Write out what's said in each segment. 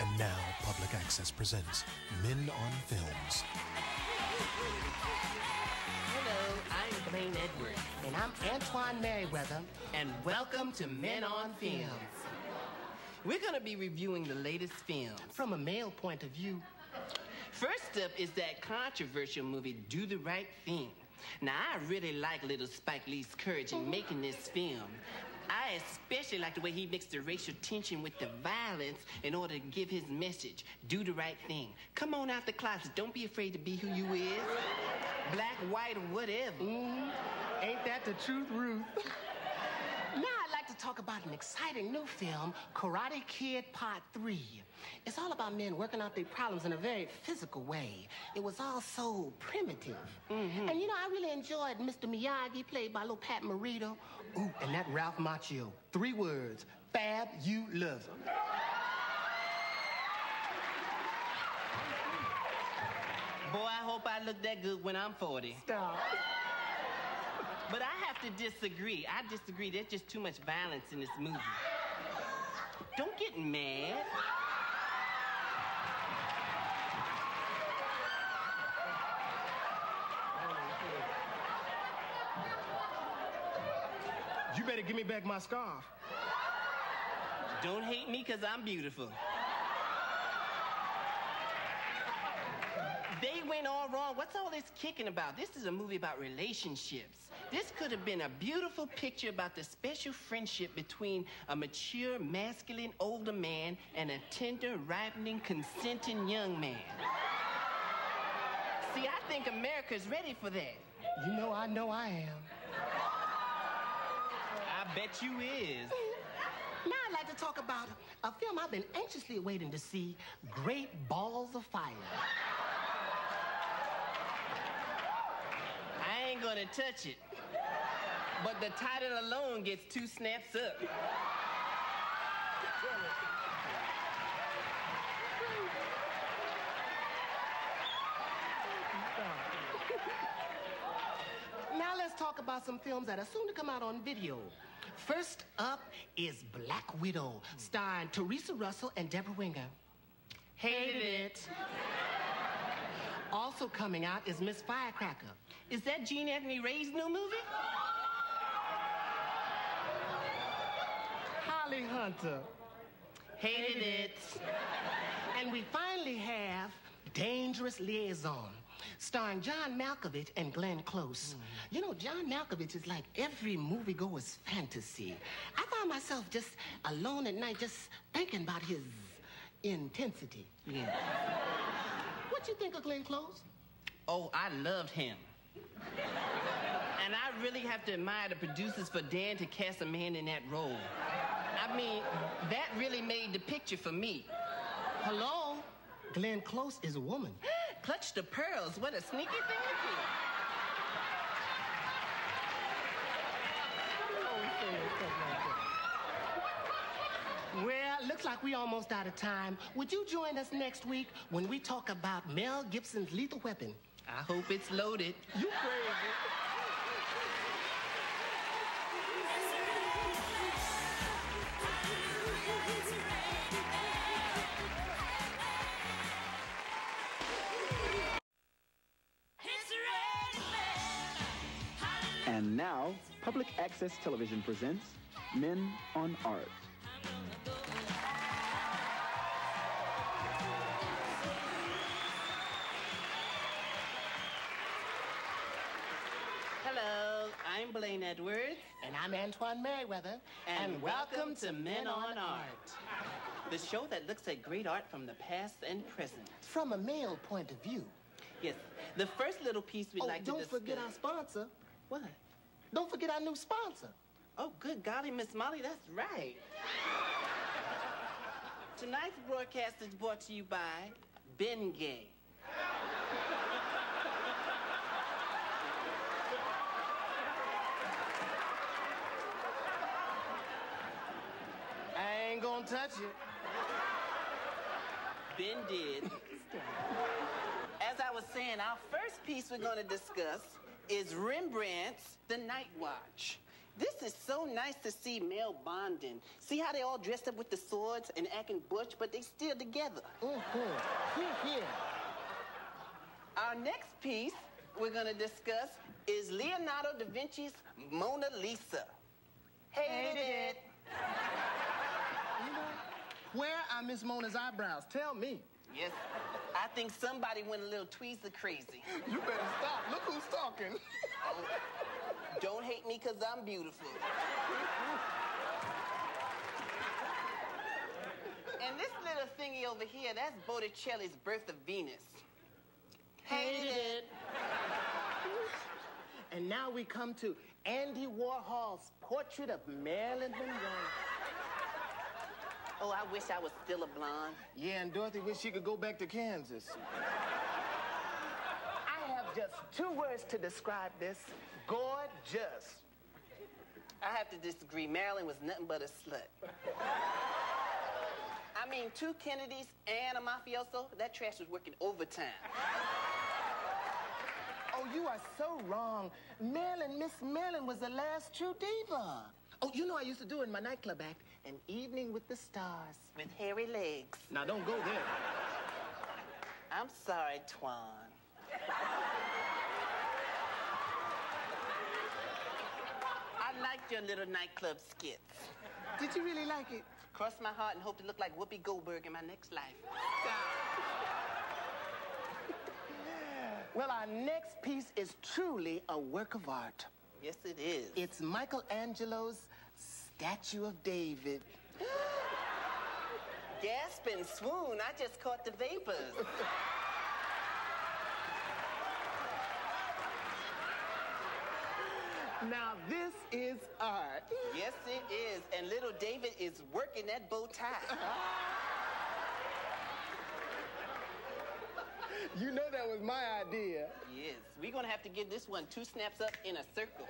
And now, Public Access presents Men on Films. Hello, I'm Blaine Edwards. And I'm Antoine Merriweather. And welcome to Men on Films. We're going to be reviewing the latest films. From a male point of view. First up is that controversial movie, Do the Right Thing. Now, I really like little Spike Lee's courage in making this film. I especially like the way he mixed the racial tension with the violence in order to give his message. Do the right thing. Come on out the closet. Don't be afraid to be who you is. Black, white, or whatever. Ain't that the truth, Ruth? Now I'd like to talk about an exciting new film, Karate Kid Part 3. It's all about men working out their problems in a very physical way. It was all so primitive. And you know, I really enjoyed Mr. Miyagi, played by little Pat Morita. Ooh, and that Ralph Macchio. 3 words, fabulism. Boy, I hope I look that good when I'm 40. Stop. But I have to disagree. I disagree. There's just too much violence in this movie. Don't get mad. You better give me back my scarf. Don't hate me because I'm beautiful. They went all wrong. What's all this kicking about? This is a movie about relationships. This could have been a beautiful picture about the special friendship between a mature, masculine, older man and a tender, ripening, consenting young man. See, I think America's ready for that. You know I am. I bet you is. Now I'd like to talk about a film I've been anxiously waiting to see, Great Balls of Fire. I ain't gonna touch it. But the title alone gets 2 snaps up. Now let's talk about some films that are soon to come out on video. First up is Black Widow, starring Teresa Russell and Deborah Winger. Hated it. Also coming out is Miss Firecracker. Is that Gene Anthony Ray's new movie? Holly Hunter. Hated it. And we finally have Dangerous Liaison, starring John Malkovich and Glenn Close. You know, John Malkovich is like every moviegoer's fantasy. I found myself just alone at night just thinking about his intensity. Yeah. What you think of Glenn Close? Oh, I loved him. And I really have to admire the producers for daring to cast a man in that role. I mean, that really made the picture for me. Hello? Glenn Close is a woman. Clutch the pearls. What a sneaky thing to do. Well, looks like we almost out of time. Would you join us next week when we talk about Mel Gibson's Lethal Weapon? I hope it's loaded. You crazy. And now, Public Access Television presents Men on Art. Hello, I'm Blaine Edwards. And I'm Antoine Merriweather. And welcome to Men on Art, the show that looks at great art from the past and present. From a male point of view. Yes, the first little piece we'd like to don't discuss... forget our sponsor. What? Don't forget our new sponsor. Oh, good golly, Miss Molly, that's right. Tonight's broadcast is brought to you by Bengay. I ain't gonna touch it. Ben did. As I was saying, our first piece we're going to discuss is Rembrandt's The Night Watch. This is so nice to see male bonding. See how they all dressed up with the swords and acting butch, but they still together. Here. Our next piece we're gonna discuss is Leonardo da Vinci's Mona Lisa. Hated it. You know, where are Miss Mona's eyebrows? Tell me. Yes, I think somebody went a little tweezer crazy. You better stop. Look who's talking. Don't hate me because I'm beautiful. And this little thingy over here, that's Botticelli's Birth of Venus. Hated it. And now we come to Andy Warhol's portrait of Marilyn Monroe. Oh, I wish I was still a blonde. Yeah, and Dorothy wish she could go back to Kansas. I have just 2 words to describe this. Gorgeous. I have to disagree. Marilyn was nothing but a slut. I mean, 2 Kennedys and a mafioso, that trash was working overtime. Oh, you are so wrong. Miss Marilyn was the last true diva. Oh, you know I used to do in my nightclub act, An Evening with the Stars. With hairy legs. Now, don't go there. I'm sorry, Twan. I liked your little nightclub skits. Did you really like it? Cross my heart and hope to look like Whoopi Goldberg in my next life. Well, our next piece is truly a work of art. Yes, it is. It's Michelangelo's Statue of David. Gasp and swoon, I just caught the vapors. Now, this is art. Yes, it is. And little David is working that bow tie. You know that was my idea. Yes, we're gonna have to give this one 2 snaps up in a circle.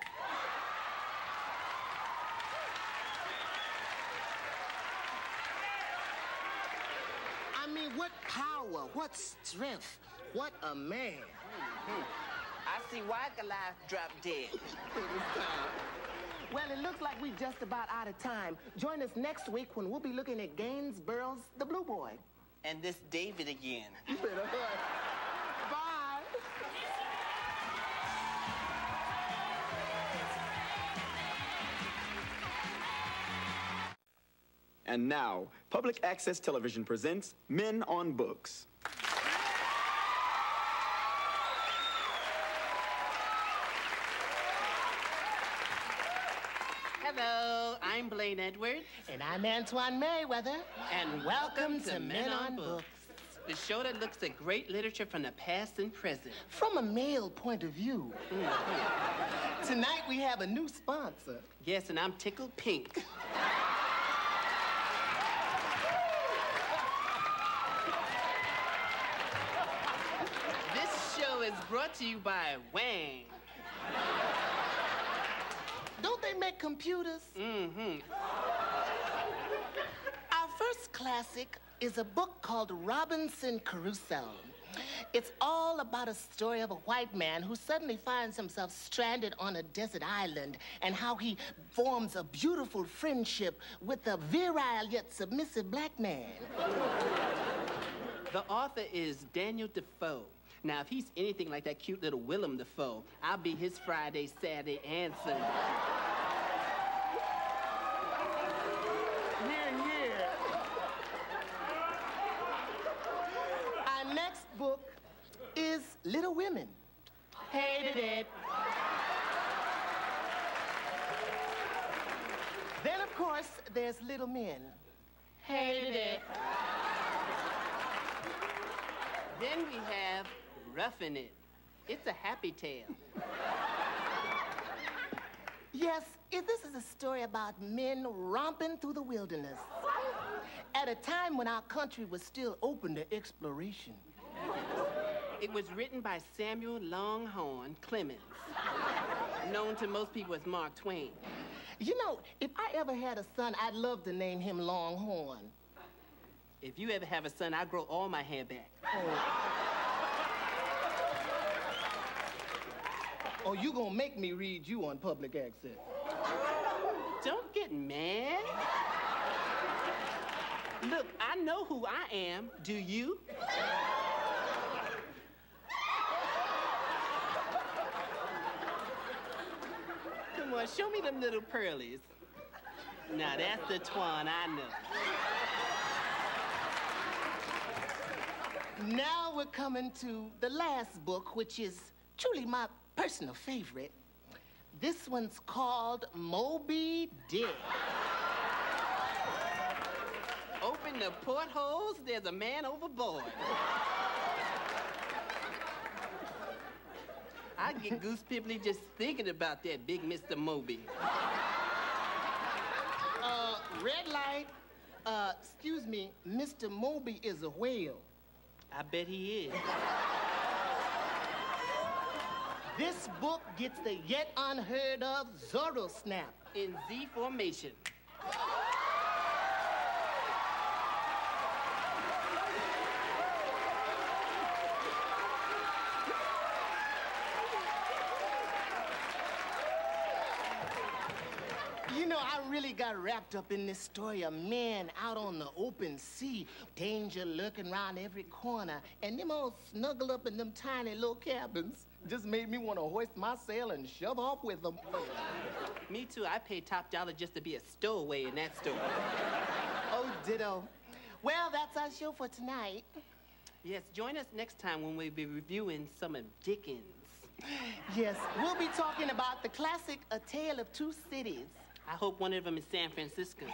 I mean, what power, what strength, what a man. I see why Goliath dropped dead. Well, it looks like we're just about out of time. Join us next week when we'll be looking at Gainsborough's The Blue Boy. And this David again. You better hurry. Bye. And now, Public Access Television presents Men on Books. Hello, I'm Blaine Edwards. And I'm Antoine Merriweather. And welcome to Men on Books, the show that looks at great literature from the past and present. From a male point of view. Tonight we have a new sponsor. Yes, and I'm tickled pink. This show is brought to you by Wang. Don't they make computers? Mm-hmm. Our first classic is a book called Robinson Crusoe. It's all about a story of a white man who suddenly finds himself stranded on a desert island and how he forms a beautiful friendship with a virile yet submissive black man. The author is Daniel Defoe. Now, if he's anything like that cute little Willem Dafoe, I'll be his Friday, Saturday, and Sunday. Here. Our next book is Little Women. Hated it. Then, of course, there's Little Men. Hated it. Then we have Roughing It. It's a happy tale. Yes, this is a story about men romping through the wilderness at a time when our country was still open to exploration. It was written by Samuel Longhorn Clemens, known to most people as Mark Twain. You know, if I ever had a son, I'd love to name him Longhorn. If you ever have a son, I'll grow all my hair back. Or you gonna make me read you on public access? Don't get mad. Look, I know who I am. Do you? Come on, show me them little pearlies. Now, that's the Twan I know. Now we're coming to the last book, which is truly my personal favorite. This one's called Moby Dick. Open the portholes, there's a man overboard. I get goose pimply just thinking about that big Mr. Moby. Red light. Excuse me, Mr. Moby is a whale. I bet he is. This book gets the yet unheard of Zorro snap. In Z formation. You know, I really got wrapped up in this story of men out on the open sea, danger lurking around every corner, and them all snuggled up in them tiny little cabins. Just made me want to hoist my sail and shove off with them. Me too. I paid top dollar just to be a stowaway in that store. Oh, ditto. Well, that's our show for tonight. Yes, join us next time when we'll be reviewing some of Dickens. Yes, we'll be talking about the classic A Tale of Two Cities. I hope one of them is San Francisco.